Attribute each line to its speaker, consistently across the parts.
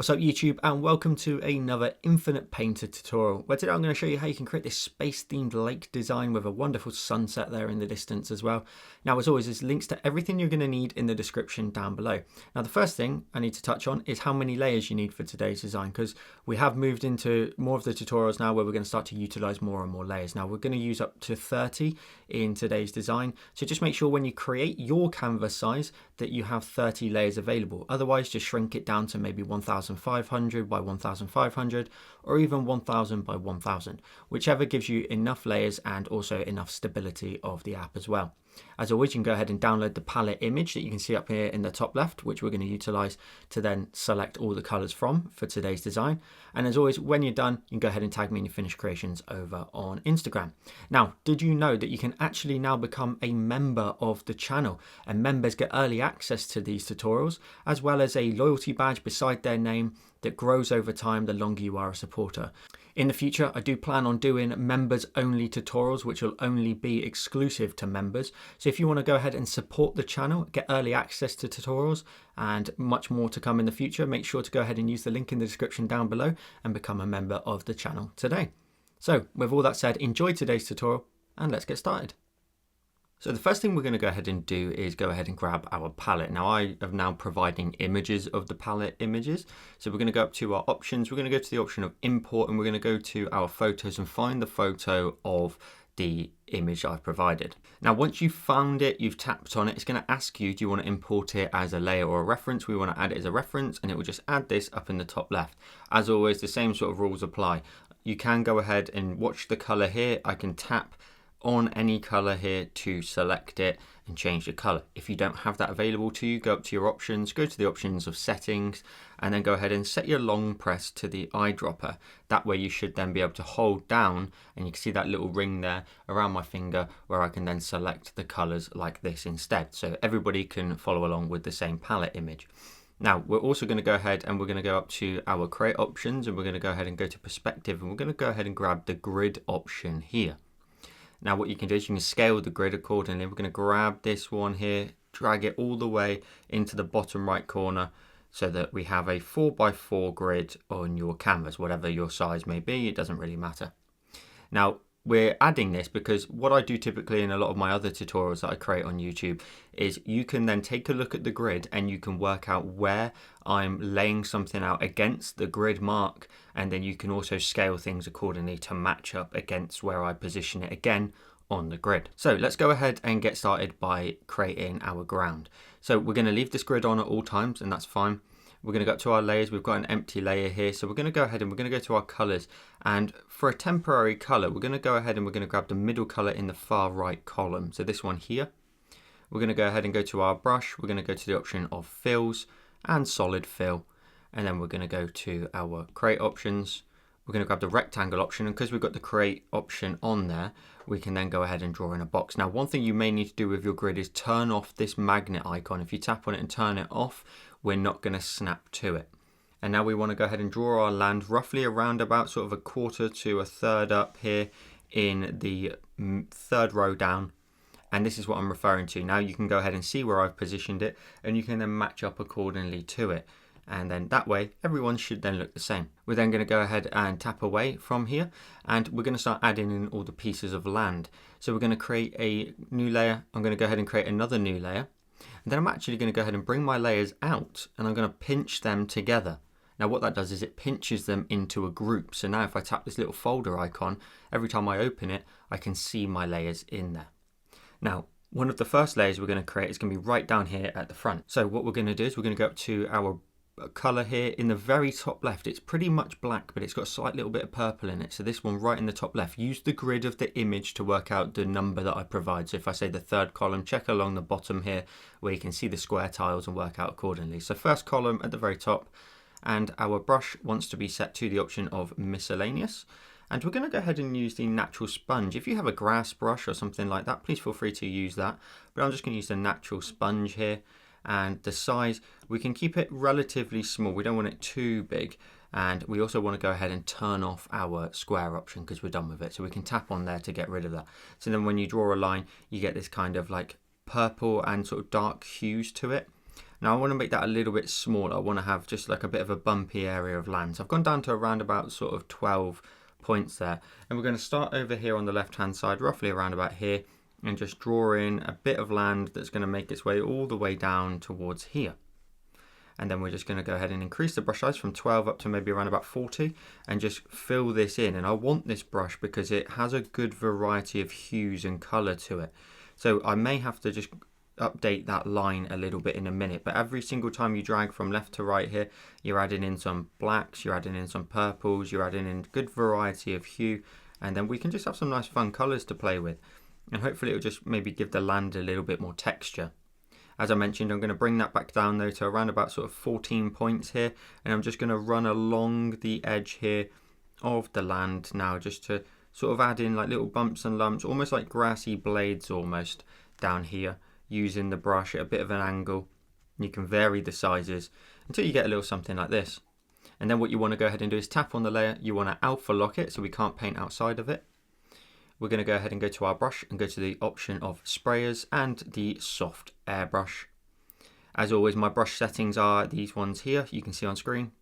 Speaker 1: What's up YouTube, and welcome to another Infinite Painter tutorial, where today I'm going to show you how you can create this space themed lake design with a wonderful sunset there in the distance as well. Now, as always, there's links to everything you're going to need in the description down below. Now, the first thing I need to touch on is how many layers you need for today's design, because we have moved into more of the tutorials now where we're going to start to utilize more and more layers. Now, we're going to use up to 30 in today's design, so just make sure when you create your canvas size that you have 30 layers available. Otherwise, just shrink it down to maybe 1500 by 1500 or even 1000 by 1000, whichever gives you enough layers and also enough stability of the app as well. As always, you can go ahead and download the palette image that you can see up here in the top left, which we're going to utilize to then select all the colors from for today's design. And as always, when you're done, you can go ahead and tag me in your finished creations over on Instagram. Now, did you know that you can actually now become a member of the channel, and members get early access to these tutorials, as well as a loyalty badge beside their name that grows over time the longer you are a supporter. In the future, I do plan on doing members only tutorials, which will only be exclusive to members. So if you want to go ahead and support the channel, get early access to tutorials and much more to come in the future, make sure to go ahead and use the link in the description down below and become a member of the channel today. So with all that said, enjoy today's tutorial and let's get started. So the first thing we're going to go ahead and do is go ahead and grab our palette. Now I am now providing images of the palette images. So we're going to go up to our options. We're going to go to the option of import and we're going to go to our photos and find the photo of the image I've provided. Now, once you've found it, you've tapped on it, it's going to ask you, do you want to import it as a layer or a reference? We want to add it as a reference and it will just add this up in the top left. As always, the same sort of rules apply. You can go ahead and watch the color here. I can tap on any color here to select it and change the color. If you don't have that available to you, go up to your options, go to the options of settings, and then go ahead and set your long press to the eyedropper. That way you should then be able to hold down and you can see that little ring there around my finger where I can then select the colors like this instead. So everybody can follow along with the same palette image. Now, we're also going to go ahead and we're going to go up to our create options and we're going to go ahead and go to perspective and we're going to go ahead and grab the grid option here. Now what you can do is you can scale the grid accordingly. We're going to grab this one here, drag it all the way into the bottom right corner so that we have a 4x4 grid on your canvas, whatever your size may be, it doesn't really matter. Now we're adding this because what I do typically in a lot of my other tutorials that I create on YouTube is you can then take a look at the grid and you can work out where I'm laying something out against the grid mark, and then you can also scale things accordingly to match up against where I position it again on the grid. So let's go ahead and get started by creating our ground. So we're going to leave this grid on at all times and that's fine. We're going to go up to our layers. We've got an empty layer here. So we're going to go ahead and we're going to go to our colors. And for a temporary color, we're going to go ahead and we're going to grab the middle color in the far right column. So this one here. We're going to go ahead and go to our brush. We're going to go to the option of fills and solid fill. And then we're going to go to our create options. We're going to grab the rectangle option, and because we've got the create option on there, we can then go ahead and draw in a box. Now, one thing you may need to do with your grid is turn off this magnet icon. If you tap on it and turn it off, we're not going to snap to it. And now we want to go ahead and draw our land roughly around about sort of a quarter to a third up here in the third row down. And this is what I'm referring to. Now you can go ahead and see where I've positioned it and you can then match up accordingly to it. And then that way everyone should then look the same. We're then going to go ahead and tap away from here and we're going to start adding in all the pieces of land. So we're going to create a new layer. I'm going to go ahead and create another new layer. And then I'm actually going to go ahead and bring my layers out and I'm going to pinch them together. Now what that does is it pinches them into a group. So now if I tap this little folder icon, every time I open it, I can see my layers in there. Now, one of the first layers we're going to create is going to be right down here at the front. So what we're going to do is we're going to go up to our color here in the very top left. It's pretty much black, but it's got a slight little bit of purple in it. So this one right in the top left, use the grid of the image to work out the number that I provide. So if I say the third column, check along the bottom here where you can see the square tiles and work out accordingly. So first column at the very top, and our brush wants to be set to the option of miscellaneous. And we're going to go ahead and use the natural sponge. If you have a grass brush or something like that, please feel free to use that. But I'm just going to use the natural sponge here. And the size, we can keep it relatively small. We don't want it too big. And we also want to go ahead and turn off our square option because we're done with it. So we can tap on there to get rid of that. So then when you draw a line, you get this kind of like purple and sort of dark hues to it. Now I want to make that a little bit smaller. I want to have just like a bit of a bumpy area of land. So I've gone down to around about sort of 12 points there. And we're going to start over here on the left hand side, roughly around about here, and just draw in a bit of land that's going to make its way all the way down towards here. And then we're just going to go ahead and increase the brush size from 12 up to maybe around about 40 and just fill this in. And I want this brush because it has a good variety of hues and colour to it. So I may have to just update that line a little bit in a minute, but every single time you drag from left to right here, you're adding in some blacks, you're adding in some purples, you're adding in good variety of hue, and then we can just have some nice fun colours to play with. And hopefully it'll just maybe give the land a little bit more texture. As I mentioned, I'm going to bring that back down though to around about sort of 14 points here, and I'm just going to run along the edge here of the land now, just to sort of add in like little bumps and lumps, almost like grassy blades almost down here, using the brush at a bit of an angle. You can vary the sizes until you get a little something like this. And then what you want to go ahead and do is tap on the layer. You want to alpha lock it so we can't paint outside of it. We're going to go ahead and go to our brush and go to the option of sprayers and the soft airbrush. As always, my brush settings are these ones here, you can see on screen.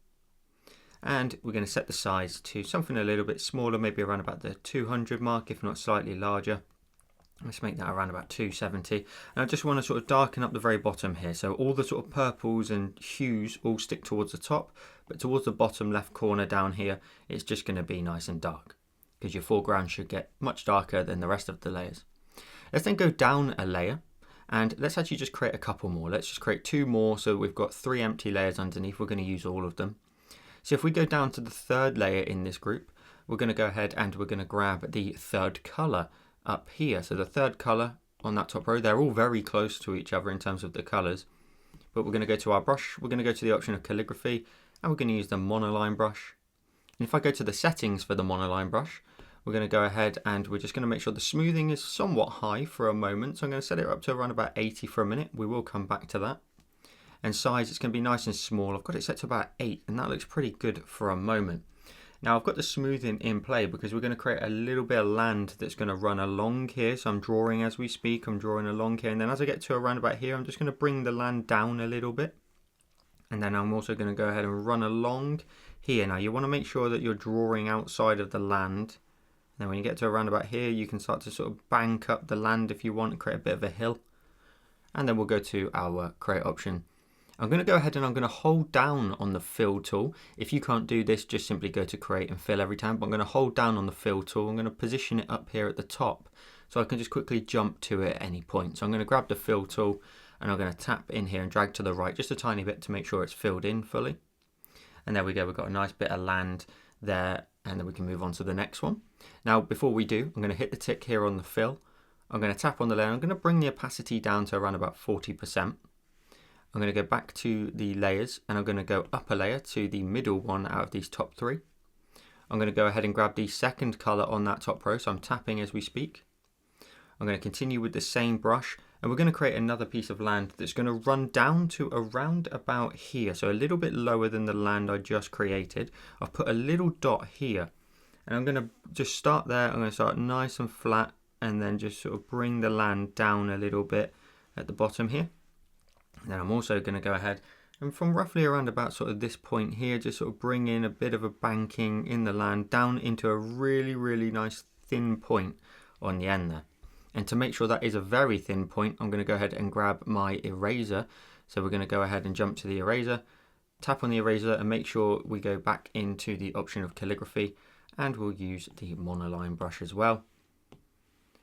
Speaker 1: And we're going to set the size to something a little bit smaller, maybe around about the 200 mark, if not slightly larger. Let's make that around about 270. And I just want to sort of darken up the very bottom here. So all the sort of purples and hues all stick towards the top, but towards the bottom left corner down here, it's just going to be nice and dark, because your foreground should get much darker than the rest of the layers. Let's then go down a layer and let's actually just create a couple more. Let's just create 2 more, so we've got 3 empty layers underneath. We're going to use all of them. So if we go down to the 3rd layer in this group, we're going to go ahead and we're going to grab the 3rd colour up here. So the 3rd colour on that top row, they're all very close to each other in terms of the colours. But we're going to go to our brush, we're going to go to the option of calligraphy, and we're going to use the monoline brush. And if I go to the settings for the monoline brush, we're going to go ahead and we're just going to make sure the smoothing is somewhat high for a moment. So I'm going to set it up to around about 80 for a minute. We will come back to that. And size, it's going to be nice and small. I've got it set to about 8 and that looks pretty good for a moment. Now I've got the smoothing in play because we're going to create a little bit of land that's going to run along here. So I'm drawing as we speak, I'm drawing along here. And then as I get to around about here, I'm just going to bring the land down a little bit. And then I'm also going to go ahead and run along here. Now you want to make sure that you're drawing outside of the land. Then when you get to around about here, you can start to sort of bank up the land if you want and create a bit of a hill. And then we'll go to our create option. I'm going to go ahead and I'm going to hold down on the fill tool. If you can't do this, just simply go to create and fill every time. But I'm going to hold down on the fill tool. I'm going to position it up here at the top so I can just quickly jump to it at any point. So I'm going to grab the fill tool and I'm going to tap in here and drag to the right just a tiny bit to make sure it's filled in fully. And there we go, we've got a nice bit of land there, and then we can move on to the next one. Now before we do, I'm going to hit the tick here on the fill. I'm going to tap on the layer. I'm going to bring the opacity down to around about 40%. I'm going to go back to the layers and I'm going to go up a layer to the middle one out of these top 3. I'm going to go ahead and grab the 2nd colour on that top row, so I'm tapping as we speak. I'm going to continue with the same brush and we're going to create another piece of land that's going to run down to around about here, so a little bit lower than the land I just created. I've put a little dot here and I'm going to just start there. I'm going to start nice and flat and then just sort of bring the land down a little bit at the bottom here. And then I'm also going to go ahead and from roughly around about sort of this point here, just sort of bring in a bit of a banking in the land down into a really, really nice thin point on the end there. And to make sure that is a very thin point, I'm going to go ahead and grab my eraser. So we're going to go ahead and jump to the eraser, tap on the eraser and make sure we go back into the option of calligraphy, and we'll use the monoline brush as well.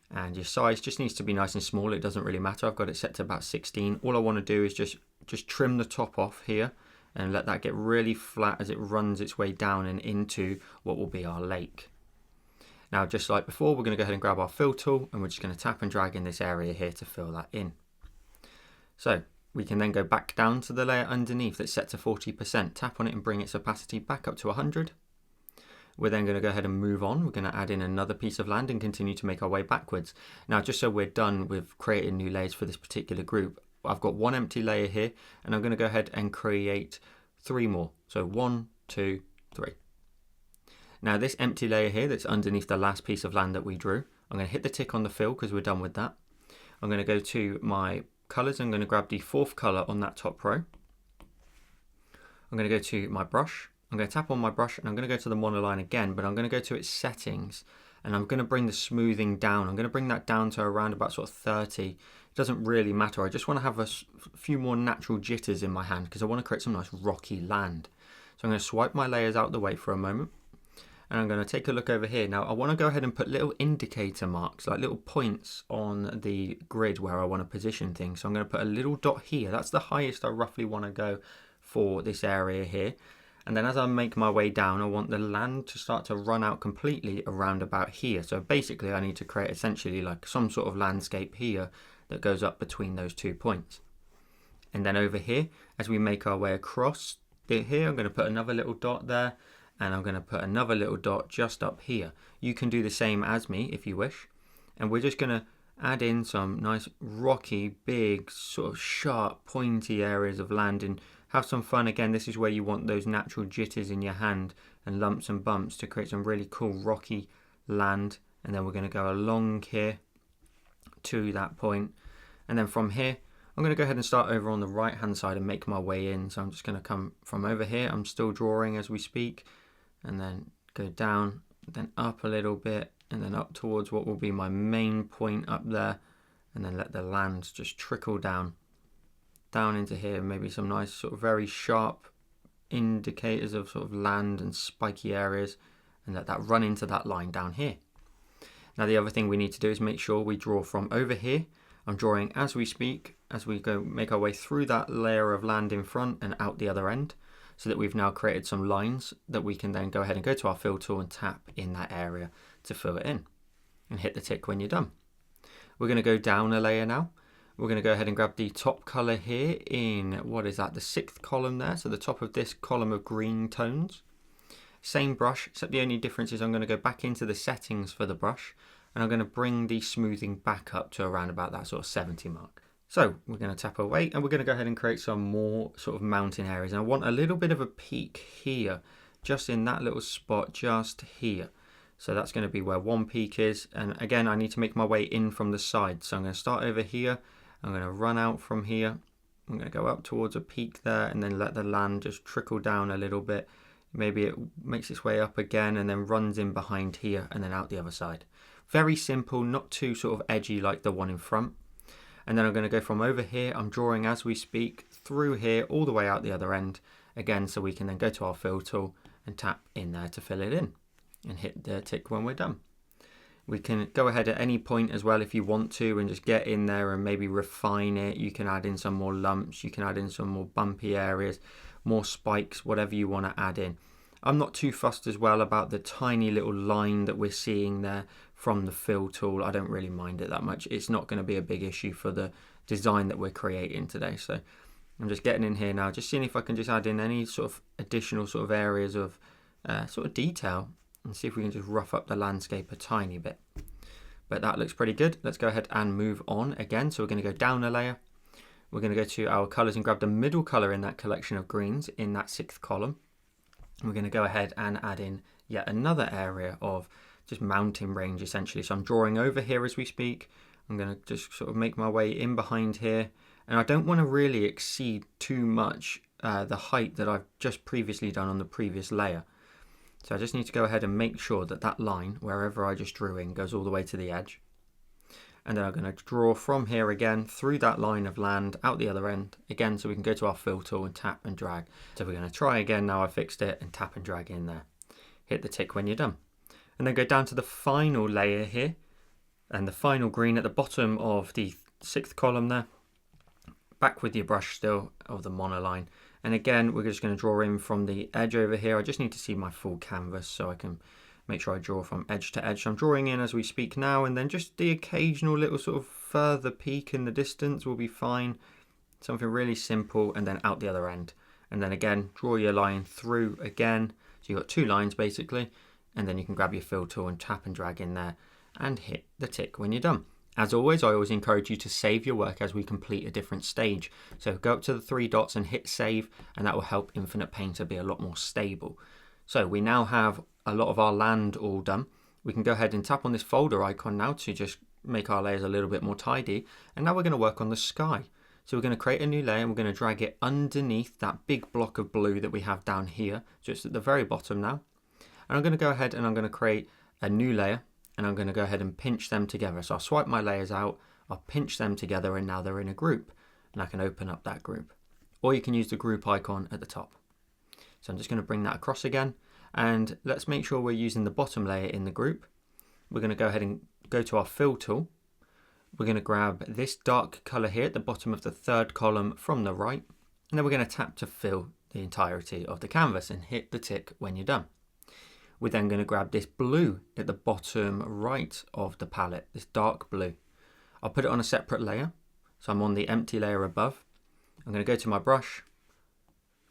Speaker 1: And your size just needs to be nice and small. It doesn't really matter. I've got it set to about 16. All I want to do is just trim the top off here and let that get really flat as it runs its way down and into what will be our lake. Now, just like before, we're going to go ahead and grab our fill tool and we're just going to tap and drag in this area here to fill that in. So we can then go back down to the layer underneath that's set to 40%, tap on it and bring its opacity back up to 100. We're then going to go ahead and move on. We're going to add in another piece of land and continue to make our way backwards. Now, just so we're done with creating new layers for this particular group, I've got one empty layer here and I'm going to go ahead and create 3 more. So 1, 2, 3. Now this empty layer here that's underneath the last piece of land that we drew, I'm going to hit the tick on the fill because we're done with that. I'm going to go to my colours. I'm going to grab the 4th colour on that top row. I'm going to go to my brush. I'm going to tap on my brush and I'm going to go to the monoline again, but I'm going to go to its settings and I'm going to bring the smoothing down. I'm going to bring that down to around about sort of 30. It doesn't really matter. I just want to have a few more natural jitters in my hand because I want to create some nice rocky land. So I'm going to swipe my layers out the way for a moment and I'm going to take a look over here. Now I want to go ahead and put little indicator marks, like little points on the grid where I want to position things. So I'm going to put a little dot here. That's the highest I roughly want to go for this area here. And then as I make my way down, I want the land to start to run out completely around about here. So basically I need to create essentially like some sort of landscape here that goes up between those 2 points. And then over here, as we make our way across here, I'm going to put another little dot there and I'm going to put another little dot just up here. You can do the same as me if you wish. And we're just going to add in some nice rocky, big, sort of sharp, pointy areas of land and have some fun. Again, this is where you want those natural jitters in your hand and lumps and bumps to create some really cool rocky land. And then we're going to go along here to that point. And then from here, I'm going to go ahead and start over on the right hand side and make my way in. So I'm just going to come from over here. I'm still drawing as we speak. And then go down, then up a little bit, and then up towards what will be my main point up there. And then let the land just trickle down into here. Maybe some nice sort of very sharp indicators of sort of land and spiky areas, and let that run into that line down here. Now the other thing we need to do is make sure we draw from over here. I'm drawing as we speak, as we go make our way through that layer of land in front and out the other end, so that we've now created some lines that we can then go ahead and go to our fill tool and tap in that area to fill it in, and hit the tick when you're done. We're going to go down a layer now. We're going to go ahead and grab the top color here in, what is that, the 6th column there, so the top of this column of green tones. Same brush, except the only difference is I'm going to go back into the settings for the brush and I'm going to bring the smoothing back up to around about that sort of 70 mark. So we're going to tap away and we're going to go ahead and create some more sort of mountain areas. And I want a little bit of a peak here, just in that little spot just here. So that's going to be where one peak is. And again, I need to make my way in from the side. So I'm going to start over here. I'm going to run out from here. I'm going to go up towards a peak there and then let the land just trickle down a little bit. Maybe it makes its way up again and then runs in behind here and then out the other side. Very simple, not too sort of edgy like the one in front. And then I'm going to go from over here. I'm drawing as we speak through here all the way out the other end. Again, so we can then go to our fill tool and tap in there to fill it in and hit the tick when we're done. We can go ahead at any point as well if you want to and just get in there and maybe refine it. You can add in some more lumps, you can add in some more bumpy areas, more spikes, whatever you want to add in. I'm not too fussed as well about the tiny little line that we're seeing there from the fill tool. I don't really mind it that much. It's not going to be a big issue for the design that we're creating today. So I'm just getting in here now, just seeing if I can just add in any sort of additional sort of areas of sort of detail and see if we can just rough up the landscape a tiny bit. But that looks pretty good. Let's go ahead and move on again. So we're going to go down a layer. We're going to go to our colors and grab the middle color in that collection of greens in that 6th column. We're going to go ahead and add in yet another area of just mountain range essentially. So I'm drawing over here as we speak. I'm going to just sort of make my way in behind here. And I don't want to really exceed too much the height that I've just previously done on the previous layer. So I just need to go ahead and make sure that that line, wherever I just drew in, goes all the way to the edge. And then I'm going to draw from here again through that line of land out the other end again, so we can go to our fill tool and tap and drag. So we're going to try again now I fixed it and tap and drag in there. Hit the tick when you're done. And then go down to the final layer here and the final green at the bottom of the 6th column there. Back with your brush still of the monoline. And again, we're just going to draw in from the edge over here. I just need to see my full canvas so I can make sure I draw from edge to edge. So I'm drawing in as we speak now, and then just the occasional little sort of further peak in the distance will be fine. Something really simple, and then out the other end. And then again, draw your line through again. So you've got 2 lines basically, and then you can grab your fill tool and tap and drag in there and hit the tick when you're done. As always, I always encourage you to save your work as we complete a different stage. So go up to the 3 dots and hit save, and that will help Infinite Painter be a lot more stable. So we now have a lot of our land all done. We can go ahead and tap on this folder icon now to just make our layers a little bit more tidy. And now we're going to work on the sky. So we're going to create a new layer and we're going to drag it underneath that big block of blue that we have down here, just at the very bottom now. And I'm going to go ahead and I'm going to create a new layer and I'm going to go ahead and pinch them together. So I'll swipe my layers out, I'll pinch them together, and now they're in a group. And I can open up that group. Or you can use the group icon at the top. So I'm just going to bring that across again. And let's make sure we're using the bottom layer in the group. We're going to go ahead and go to our fill tool. We're going to grab this dark color here at the bottom of the third column from the right. And then we're going to tap to fill the entirety of the canvas and hit the tick when you're done. We're then going to grab this blue at the bottom right of the palette, this dark blue. I'll put it on a separate layer. So I'm on the empty layer above. I'm going to go to my brush,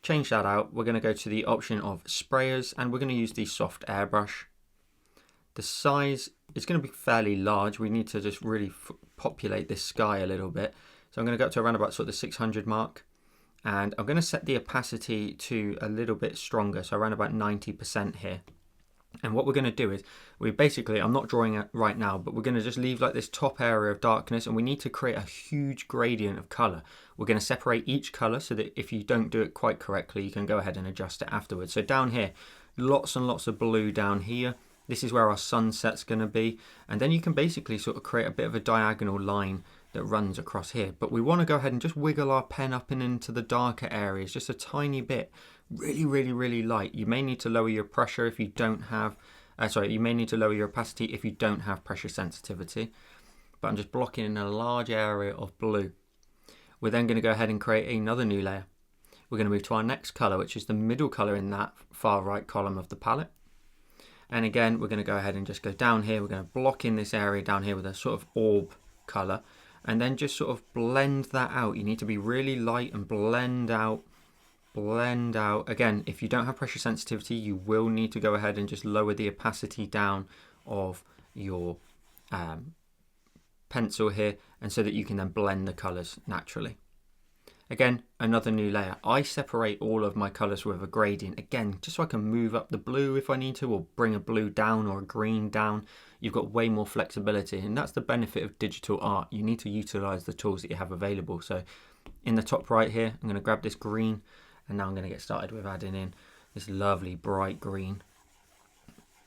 Speaker 1: change that out. We're going to go to the option of sprayers and we're going to use the soft airbrush. The size is going to be fairly large. We need to just really populate this sky a little bit. So I'm going to go up to around about sort of the 600 mark. And I'm going to set the opacity to a little bit stronger. So around about 90% here. And what we're going to do is, I'm not drawing it right now, but we're going to just leave like this top area of darkness and we need to create a huge gradient of color. We're going to separate each color so that if you don't do it quite correctly, you can go ahead and adjust it afterwards. So down here, lots and lots of blue down here. This is where our sunset's going to be. And then you can basically sort of create a bit of a diagonal line that runs across here. But we want to go ahead and just wiggle our pen up and into the darker areas, just a tiny bit. Really, really, really light. You may need to lower your pressure if you don't have, you may need to lower your opacity if you don't have pressure sensitivity. But I'm just blocking in a large area of blue. We're then going to go ahead and create another new layer. We're going to move to our next color, which is the middle color in that far right column of the palette. And again, we're going to go ahead and just go down here. We're going to block in this area down here with a sort of orb color and then just sort of blend that out. You need to be really light and blend out. Again, if you don't have pressure sensitivity, you will need to go ahead and just lower the opacity down of your pencil here, and so that you can then blend the colors naturally. Again, another new layer. I separate all of my colors with a gradient, again, just so I can move up the blue if I need to, or bring a blue down or a green down. You've got way more flexibility, and that's the benefit of digital art. You need to utilize the tools that you have available. So in the top right here, I'm going to grab this green, and now I'm going to get started with adding in this lovely bright green.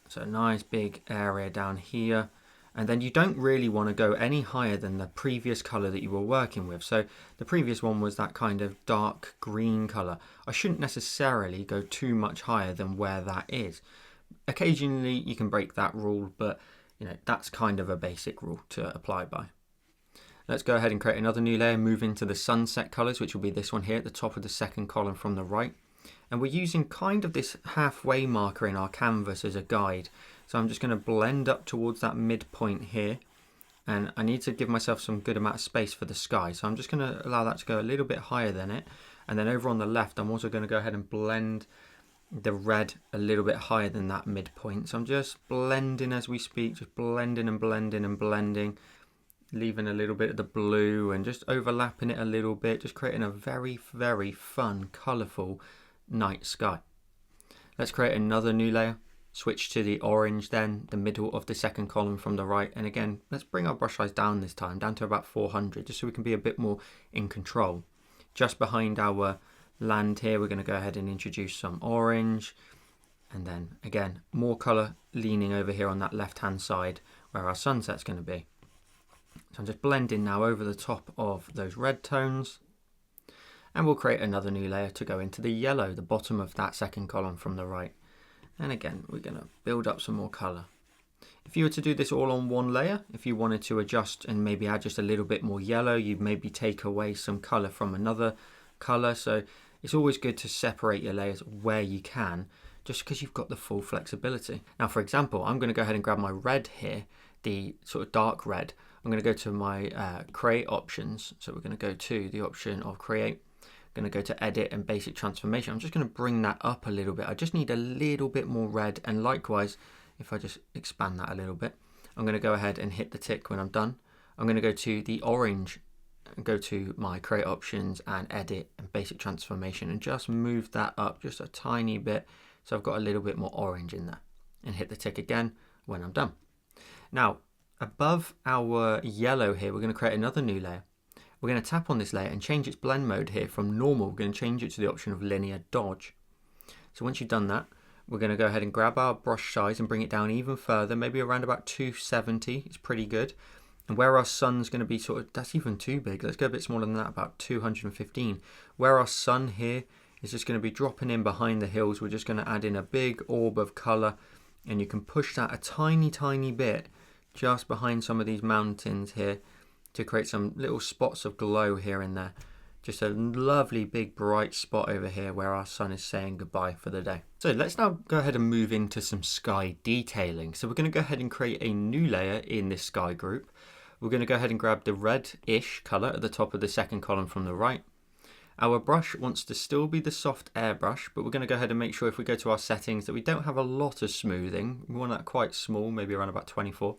Speaker 1: So a nice big area down here. And then you don't really want to go any higher than the previous color that you were working with. So the previous one was that kind of dark green color. I shouldn't necessarily go too much higher than where that is. Occasionally you can break that rule, but that's kind of a basic rule to apply by. Let's go ahead and create another new layer, move into the sunset colors, which will be this one here at the top of the second column from the right. And we're using kind of this halfway marker in our canvas as a guide. So I'm just going to blend up towards that midpoint here. And I need to give myself some good amount of space for the sky. So I'm just going to allow that to go a little bit higher than it. And then over on the left, I'm also going to go ahead and blend the red a little bit higher than that midpoint. So I'm just blending as we speak, just blending and blending and blending, leaving a little bit of the blue and just overlapping it a little bit, just creating a very, very fun, colourful night sky. Let's create another new layer. Switch to the orange then, the middle of the second column from the right. And again, let's bring our brush size down this time, down to about 400, just so we can be a bit more in control. Just behind our land here, we're going to go ahead and introduce some orange. And then again, more colour leaning over here on that left-hand side where our sunset's going to be. So I'm just blending now over the top of those red tones. And we'll create another new layer to go into the yellow, the bottom of that second column from the right. And again, we're going to build up some more color. If you were to do this all on one layer, if you wanted to adjust and maybe add just a little bit more yellow, you'd maybe take away some color from another color. So it's always good to separate your layers where you can, just because you've got the full flexibility. Now, for example, I'm going to go ahead and grab my red here, the sort of dark red. I'm going to go to my create options. So we're going to go to the option of create. Going to go to edit and basic transformation. I'm just going to bring that up a little bit. I just need a little bit more red, and likewise if I just expand that a little bit, I'm going to go ahead and hit the tick when I'm done. I'm going to go to the orange and go to my create options and edit and basic transformation and just move that up just a tiny bit so I've got a little bit more orange in there, and hit the tick again when I'm done. Now above our yellow here, we're going to create another new layer. we're going to tap on this layer and change its blend mode here from normal. We're going to change it to the option of linear dodge. So once you've done that, we're going to go ahead and grab our brush size and bring it down even further, maybe around about 270. It's pretty good. And where our sun's going to be sort of, that's even too big. Let's go a bit smaller than that, about 215. Where our sun here is just going to be dropping in behind the hills, we're just going to add in a big orb of colour, and you can push that a tiny bit just behind some of these mountains here to create some little spots of glow here and there. Just a lovely big bright spot over here where our sun is saying goodbye for the day. So let's now go ahead and move into some sky detailing. So we're going to go ahead and create a new layer in this sky group. We're going to go ahead and grab the red-ish colour at the top of the second column from the right. Our brush wants to still be the soft airbrush, but we're going to go ahead and make sure if we go to our settings that we don't have a lot of smoothing. We want that quite small, maybe around about 24.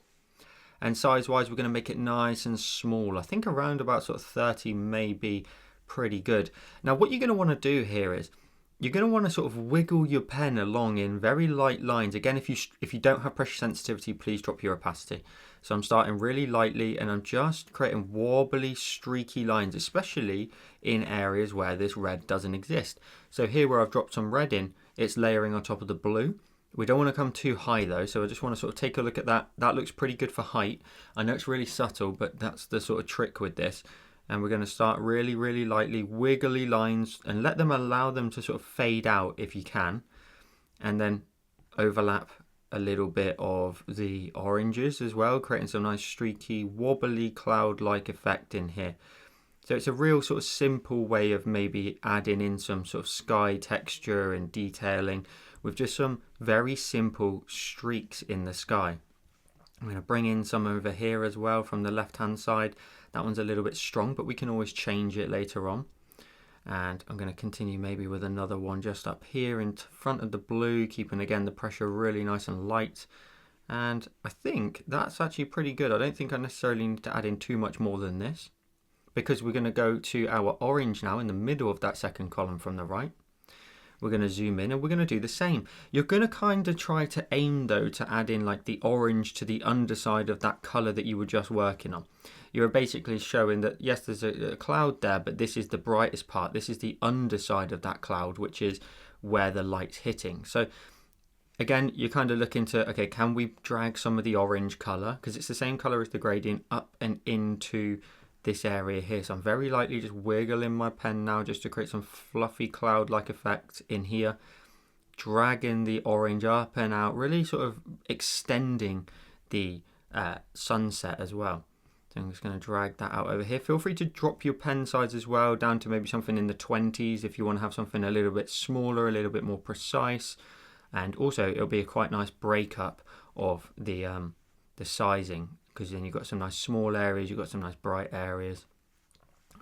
Speaker 1: And size-wise, we're going to make it nice and small. I think around about sort of 30 may be pretty good. Now what you're going to want to do here is you're going to want to sort of wiggle your pen along in very light lines. Again, if you don't have pressure sensitivity, please drop your opacity. So I'm starting really lightly and I'm just creating wobbly, streaky lines, especially in areas where this red doesn't exist. So here where I've dropped some red in, it's layering on top of the blue. We don't want to come too high though, so I just want to sort of take a look at that. That looks pretty good for height. I know it's really subtle, but that's the sort of trick with this. And we're going to start really lightly, wiggly lines, and let them allow them to sort of fade out if you can. And then overlap a little bit of the oranges as well, creating some nice streaky, wobbly, cloud-like effect in here. So it's a real sort of simple way of maybe adding in some sort of sky texture and detailing with just some very simple streaks in the sky. I'm going to bring in some over here as well from the left-hand side. That one's a little bit strong, but we can always change it later on. And I'm going to continue maybe with another one just up here in front of the blue, keeping again the pressure really nice and light. And I think that's actually pretty good. I don't think I necessarily need to add in too much more than this, because we're going to go to our orange now in the middle of that second column from the right. We're going to zoom in and we're going to do the same. You're going to kind of try to aim though to add in like the orange to the underside of that color that you were just working on. You're basically showing that yes, there's a cloud there, but this is the brightest part. This is the underside of that cloud, which is where the light's hitting. So again, you're kind of looking to, okay, can we drag some of the orange color, because it's the same color as the gradient, up and into this area here. So I'm very lightly just wiggling my pen now just to create some fluffy cloud-like effect in here, dragging the orange up and out, really sort of extending the sunset as well. So I'm just going to drag that out over here. Feel free to drop your pen size as well down to maybe something in the 20s if you want to have something a little bit smaller, a little bit more precise. And also it'll be a quite nice breakup of the sizing, because then you've got some nice small areas, you've got some nice bright areas.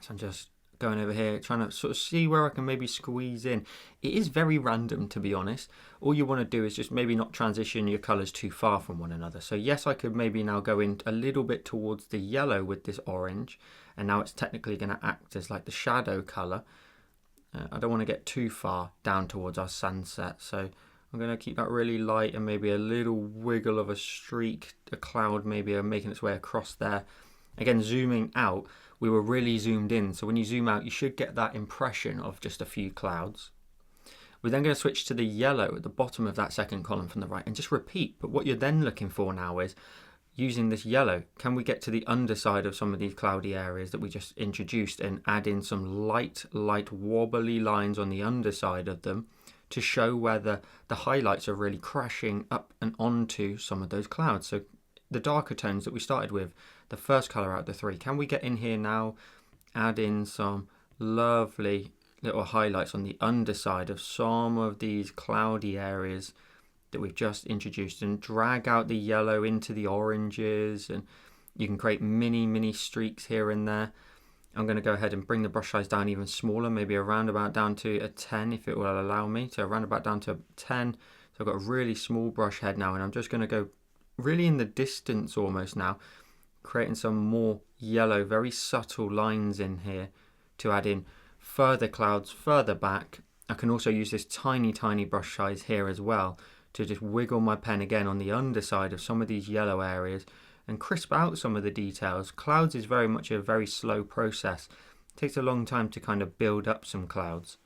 Speaker 1: So I'm just going over here, trying to sort of see where I can maybe squeeze in. It is very random, to be honest. All you want to do is just maybe not transition your colours too far from one another. So yes, I could maybe now go in a little bit towards the yellow with this orange, and now it's technically going to act as like the shadow colour. I don't want to get too far down towards our sunset, so I'm going to keep that really light and maybe a little wiggle of a streak, a cloud maybe making its way across there. Again, zooming out, we were really zoomed in. So when you zoom out, you should get that impression of just a few clouds. We're then going to switch to the yellow at the bottom of that second column from the right and just repeat. But what you're then looking for now is, using this yellow, can we get to the underside of some of these cloudy areas that we just introduced and add in some light wobbly lines on the underside of them, to show where the highlights are really crashing up and onto some of those clouds. So the darker tones that we started with, the first colour out of the three, can we get in here now, add in some lovely little highlights on the underside of some of these cloudy areas that we've just introduced, and drag out the yellow into the oranges, and you can create mini streaks here and there. I'm going to go ahead and bring the brush size down even smaller, maybe around about down to a 10 if it will allow me. So around about down to 10. So I've got a really small brush head now, and I'm just going to go really in the distance almost now, creating some more yellow, very subtle lines in here to add in further clouds further back. I can also use this tiny brush size here as well to just wiggle my pen again on the underside of some of these yellow areas and crisp out some of the details. Clouds is very much a very slow process. It takes a long time to kind of build up some clouds.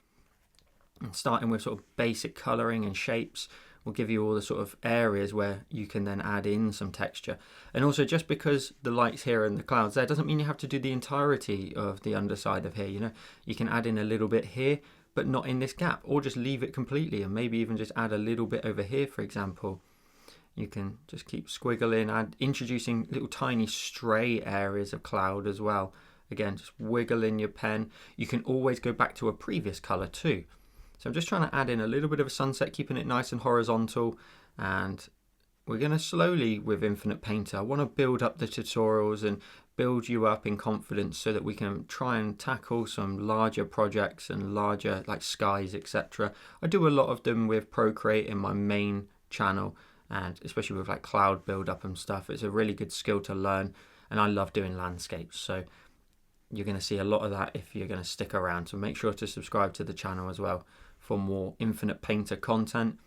Speaker 1: And starting with sort of basic colouring and shapes will give you all the sort of areas where you can then add in some texture. And also, just because the light's here and the clouds there doesn't mean you have to do the entirety of the underside of here. You know, you can add in a little bit here but not in this gap, or just leave it completely and maybe even just add a little bit over here, for example. You can just keep squiggling, introducing little tiny stray areas of cloud as well. Again, just wiggle in your pen. You can always go back to a previous colour too. So I'm just trying to add in a little bit of a sunset, keeping it nice and horizontal. And we're going to slowly, with Infinite Painter, I want to build up the tutorials and build you up in confidence so that we can try and tackle some larger projects and larger like skies, etc. I do a lot of them with Procreate in my main channel, and especially with like cloud build up and stuff. It's a really good skill to learn, and I love doing landscapes. So you're going to see a lot of that if you're going to stick around. So make sure to subscribe to the channel as well for more Infinite Painter content.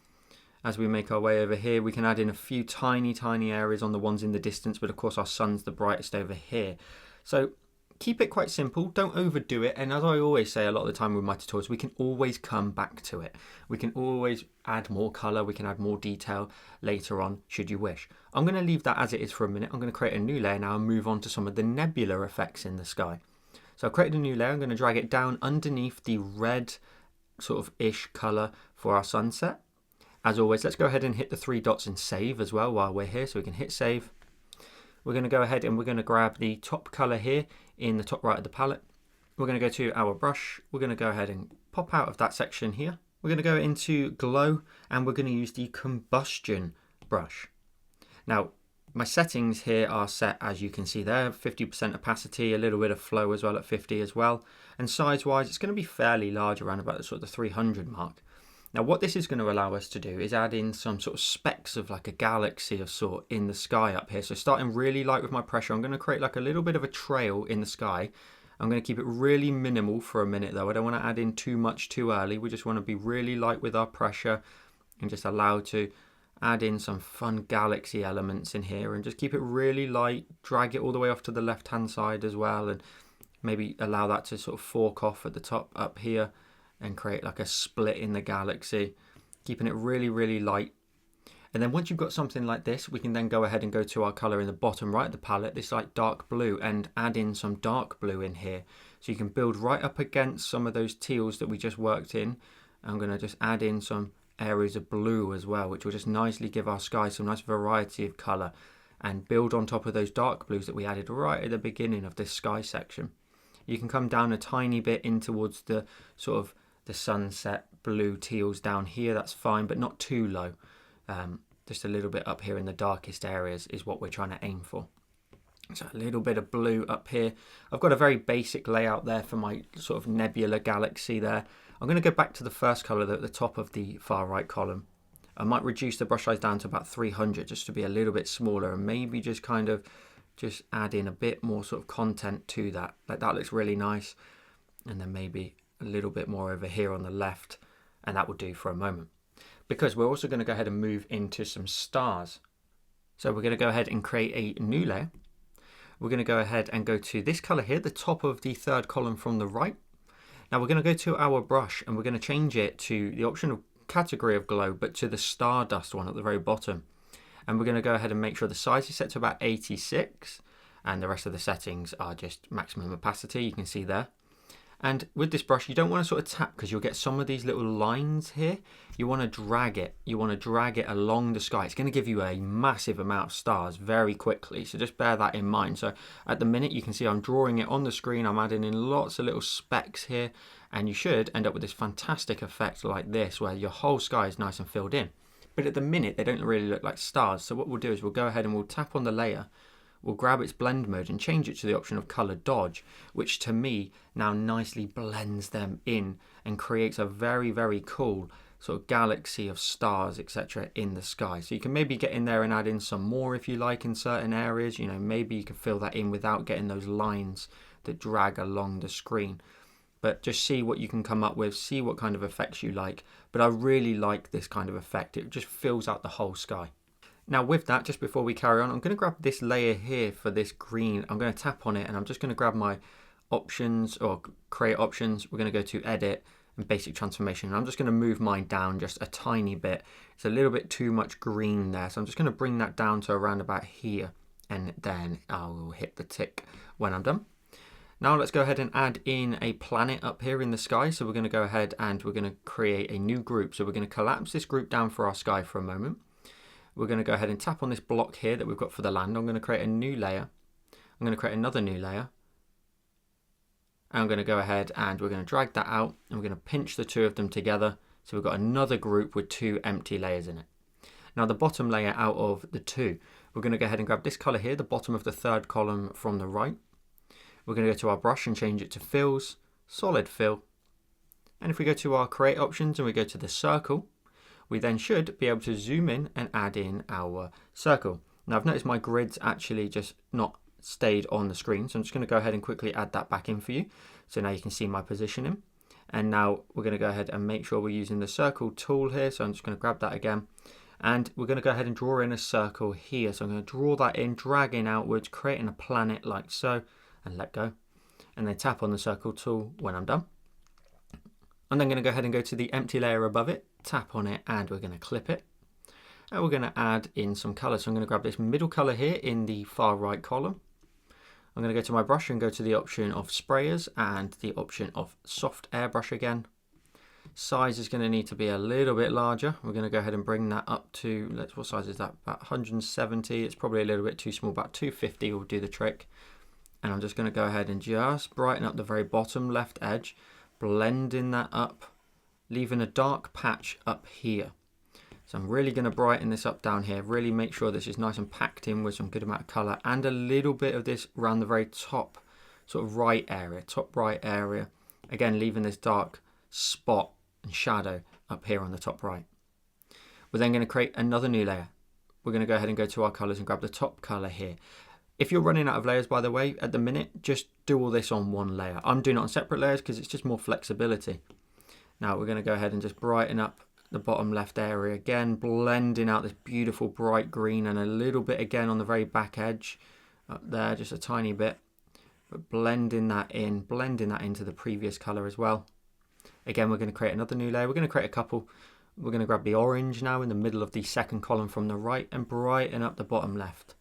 Speaker 1: As we make our way over here, we can add in a few tiny areas on the ones in the distance, but of course our sun's the brightest over here. So keep it quite simple, don't overdo it, and as I always say a lot of the time with my tutorials, we can always come back to it. We can always add more colour, we can add more detail later on, should you wish. I'm going to leave that as it is for a minute. I'm going to create a new layer now and move on to some of the nebula effects in the sky. So I've created a new layer, I'm going to drag it down underneath the red sort of ish colour for our sunset. As always, let's go ahead and hit the 3 dots and save as well while we're here, so we can hit save. We're going to go ahead and we're going to grab the top colour here in the top right of the palette. We're going to go to our brush. We're going to go ahead and pop out of that section here. We're going to go into glow and we're going to use the combustion brush. Now, my settings here are set, as you can see there, 50% opacity, a little bit of flow as well at 50 as well. And size wise, it's going to be fairly large, around about the sort of the 300 mark. Now what this is going to allow us to do is add in some sort of specks of like a galaxy of sort in the sky up here. So starting really light with my pressure, I'm going to create like a little bit of a trail in the sky. I'm going to keep it really minimal for a minute though. I don't want to add in too much too early. We just want to be really light with our pressure and just allow to add in some fun galaxy elements in here and just keep it really light. Drag it all the way off to the left hand side as well, and maybe allow that to sort of fork off at the top up here and create like a split in the galaxy, keeping it really light. And then once you've got something like this, we can then go ahead and go to our color in the bottom right of the palette, this like dark blue, and add in some dark blue in here. So you can build right up against some of those teals that we just worked in. I'm going to just add in some areas of blue as well, which will just nicely give our sky some nice variety of color and build on top of those dark blues that we added right at the beginning of this sky section. You can come down a tiny bit in towards the sort of the sunset blue teals down here, that's fine, but not too low. Just a little bit up here in the darkest areas is what we're trying to aim for. So a little bit of blue up here. I've got a very basic layout there for my sort of nebula galaxy there. I'm going to go back to the first colour at the top of the far right column. I might reduce the brush size down to about 300 just to be a little bit smaller, and maybe just kind of just add in a bit more sort of content to that. Like that looks really nice. And then maybe a little bit more over here on the left, and that will do for a moment, because we're also going to go ahead and move into some stars. So we're going to go ahead and create a new layer. We're going to go ahead and go to this color here, the top of the third column from the right. Now we're going to go to our brush and we're going to change it to the optional category of glow, but to the stardust one at the very bottom. And we're going to go ahead and make sure the size is set to about 86, and the rest of the settings are just maximum opacity, you can see there. And with this brush, you don't want to sort of tap, because you'll get some of these little lines here. You want to drag it. You want to drag it along the sky. It's going to give you a massive amount of stars very quickly. So just bear that in mind. So at the minute, you can see I'm drawing it on the screen. I'm adding in lots of little specks here. And you should end up with this fantastic effect like this, where your whole sky is nice and filled in. But at the minute, they don't really look like stars. So what we'll do is we'll go ahead and we'll tap on the layer. We'll grab its blend mode and change it to the option of color dodge, which to me now nicely blends them in and creates a very cool sort of galaxy of stars, etc. in the sky. So you can maybe get in there and add in some more if you like in certain areas. You know, maybe you can fill that in without getting those lines that drag along the screen. But just see what you can come up with, see what kind of effects you like. But I really like this kind of effect. It just fills out the whole sky. Now with that, just before we carry on, I'm going to grab this layer here for this green. I'm going to tap on it and I'm just going to grab my options or create options. We're going to go to edit and basic transformation. And I'm just going to move mine down just a tiny bit. It's a little bit too much green there. So I'm just going to bring that down to around about here. And then I will hit the tick when I'm done. Now let's go ahead and add in a planet up here in the sky. So we're going to go ahead and we're going to create a new group. So we're going to collapse this group down for our sky for a moment. We're going to go ahead and tap on this block here that we've got for the land. I'm going to create a new layer. I'm going to create another new layer. And I'm going to go ahead and we're going to drag that out and we're going to pinch the two of them together. So we've got another group with two empty layers in it. Now the bottom layer out of the two, we're going to go ahead and grab this color here, the bottom of the third column from the right. We're going to go to our brush and change it to fills, solid fill. And if we go to our create options and we go to the circle, we then should be able to zoom in and add in our circle. Now I've noticed my grid's actually just not stayed on the screen, so I'm just going to go ahead and quickly add that back in for you. So now you can see my positioning. And now we're going to go ahead and make sure we're using the circle tool here. So I'm just going to grab that again. And we're going to go ahead and draw in a circle here. So I'm going to draw that in, drag in outwards, creating a planet like so, and let go. And then tap on the circle tool when I'm done. I'm then going to go ahead and go to the empty layer above it, tap on it, and we're going to clip it. And we're going to add in some color. So I'm going to grab this middle color here in the far right column. I'm going to go to my brush and go to the option of sprayers and the option of soft airbrush again. Size is going to need to be a little bit larger. We're going to go ahead and bring that up to, what size is that? About 170. It's probably a little bit too small. About 250 will do the trick. And I'm just going to go ahead and just brighten up the very bottom left edge, blending that up, leaving a dark patch up here. So I'm really going to brighten this up down here, really make sure this is nice and packed in with some good amount of color and a little bit of this around the very top sort of right area, top right area. Again, leaving this dark spot and shadow up here on the top right. We're then going to create another new layer. We're going to go ahead and go to our colors and grab the top color here. If you're running out of layers, by the way, at the minute, just do all this on one layer. I'm doing it on separate layers because it's just more flexibility. Now we're going to go ahead and just brighten up the bottom left area again, blending out this beautiful bright green and a little bit again on the very back edge up there, just a tiny bit, but blending that into the previous color as well. Again, we're going to create another new layer. We're going to create a couple. We're going to grab the orange now in the middle of the second column from the right and brighten up the bottom left,